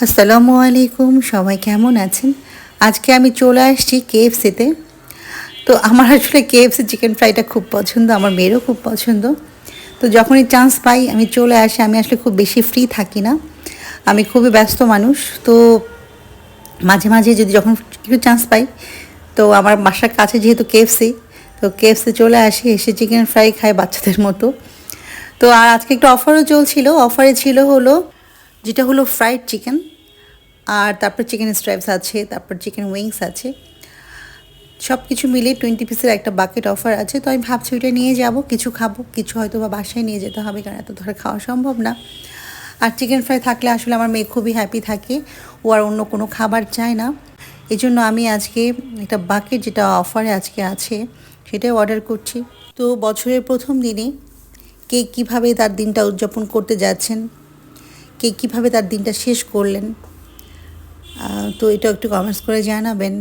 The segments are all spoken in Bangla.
আসসালামু আলাইকুম, সবাই কেমন আছেন? আজকে আমি চলে আসছি কেএফসিতে। তো আমার আসলে কেএফসি চিকেন ফ্রাইটা খুব পছন্দ, আমার মেয়েরও খুব পছন্দ। তো যখনই চান্স পাই আমি চলে আসি। আমি আসলে খুব বেশি ফ্রি থাকি না, আমি খুবই ব্যস্ত মানুষ। তো মাঝে মাঝে যদি যখন একটু চান্স পাই, তো আমার বাসার কাছে যেহেতু কেএফসি, তো কেএফসি চলে আসি, এসে চিকেন ফ্রাই খাই বাচ্চাদের মতো। তো আর আজকে একটু অফারও চলছিল, অফারে ছিল হলো যেটা হলো ফ্রাইড চিকেন, আর তারপর চিকেন স্ট্রাইপস আছে, তারপর চিকেন উইংস আছে, সব কিছু মিলিয়ে 20 পিসের একটা বাকেট অফার আছে। তো আমি ভাবছি ওইটা নিয়ে যাব, কিছু খাবো, কিছু হয়তো বা বাসায় নিয়ে যেতে হবে, কারণ এত ধরে খাওয়া সম্ভব না। আর চিকেন ফ্রাই থাকলে আসলে আমার মেয়ে খুবই হ্যাপি থাকে, ও আর অন্য কোনো খাবার চায় না। এই জন্য আমি আজকে একটা বাকেট যেটা অফারে আজকে আছে সেটাই অর্ডার করছি। তো বছরের প্রথম দিনে কে কীভাবে তার দিনটা উদযাপন করতে যাচ্ছেন, কে কীভাবে তার দিনটা শেষ করলেন, তো এটা একটু কমেন্টস করে জানাবেন।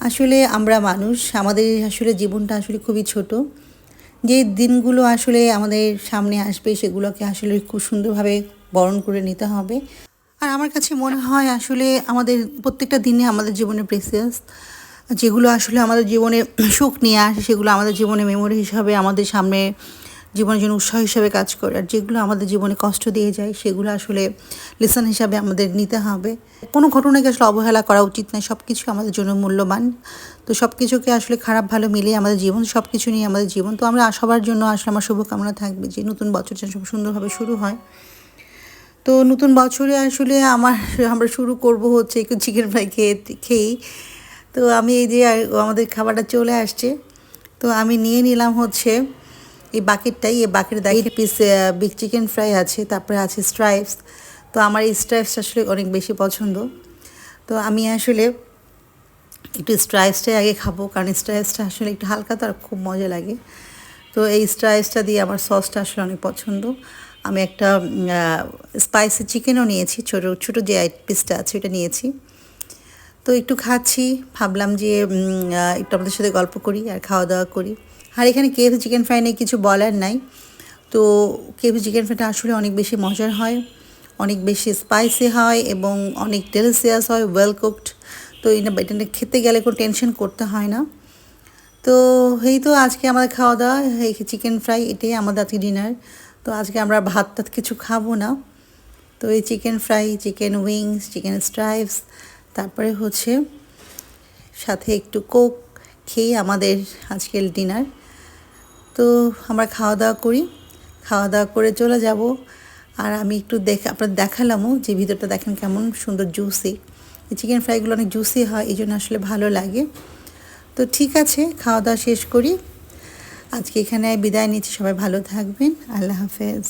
আসলে আমরা মানুষ, আমাদের আসলে জীবনটা আসলে খুবই ছোট। যে দিনগুলো আসলে আমাদের সামনে আসবে সেগুলোকে আসলে খুব সুন্দরভাবে বরণ করে নিতে হবে। আর আমার কাছে মনে হয় আসলে আমাদের প্রত্যেকটা দিনে আমাদের জীবনে প্রেসিয়াস, যেগুলো আসলে আমাদের জীবনে সুখ নিয়ে আসে সেগুলো আমাদের জীবনে মেমোরি হিসাবে আমাদের সামনে জীবনের জন্য উৎসাহ হিসাবে কাজ করে। আর যেগুলো আমাদের জীবনে কষ্ট দিয়ে যায় সেগুলো আসলে লেসন হিসাবে আমাদের নিতে হবে। কোনো ঘটনাকে আসলে অবহেলা করা উচিত নয়, সব কিছু আমাদের জন্য মূল্যবান। তো সব কিছুকে আসলে খারাপ ভালো মিলিয়ে আমাদের জীবন, সব কিছু নিয়ে আমাদের জীবন। তো আমরা সবার জন্য আসলে আমার শুভকামনা থাকবে যে নতুন বছর যেন সুন্দরভাবে শুরু হয়। তো নতুন বছরে আসলে আমরা শুরু করব হচ্ছে একটু চিকেন ফ্রাই খেয়েই। তো আমি এই যে আমাদের খাবারটা চলে আসছে, তো আমি নিয়ে নিলাম হচ্ছে এই বাকেটটাই। এই বাকেটে 8 পিস বিগ চিকেন ফ্রাই আছে, তারপরে আছে স্ট্রাইপস। তো আমার এই স্ট্রাইপস আসলে অনেক বেশি পছন্দ। তো আমি আসলে একটু স্ট্রাইপসটাই আগে খাবো, কারণ স্ট্রাইপসটা আসলে একটু হালকা, তো আর খুব মজা লাগে। তো এই স্ট্রাইপসটা দিয়ে আমার সসটা আসলে অনেক পছন্দ। আমি একটা স্পাইসি চিকেনও নিয়েছি, ছোটো ছোটো যে 8 পিসটা আছে ওটা নিয়েছি। তো একটু খাচ্ছি, ভাবলাম যে একটু আপনাদের সাথে গল্প করি আর খাওয়া দাওয়া করি। আর এখানে কেএফসি চিকেন ফ্রাই নিয়ে কিছু বলার নাই। তো কেএফসি চিকেন ফ্রাইটা আসলে অনেক বেশি মজার হয়, অনেক বেশি স্পাইসি হয় এবং অনেক ডেলিশিয়াস হয়, ওয়েল কুকড। তো এটা খেতে গেলে কোনো টেনশন করতে হয় না। তো এই তো আজকে আমাদের খাওয়া দাওয়া, এই চিকেন ফ্রাই, এটাই আমাদের আজকে ডিনার। তো আজকে আমরা ভাত টাত কিছু খাবো না। তো এই chicken fry, chicken wings, chicken stripes, তারপরে হচ্ছে সাথে একটু কোক খেয়ে আমাদের আজকের ডিনার। তো আমরা খাওয়া দাওয়া করি, খাওয়া দাওয়া করে চলে যাব। আর আমি একটু আপনার দেখালামও যে ভিতরটা দেখেন কেমন সুন্দর জুসি। এই চিকেন ফ্রাইগুলো অনেক জুসি হয়, এই জন্য আসলে ভালো লাগে। তো ঠিক আছে, খাওয়া দাওয়া শেষ করি, আজকে এখানে বিদায় নিচ্ছি। সবাই ভালো থাকবেন, আল্লাহ হাফেজ।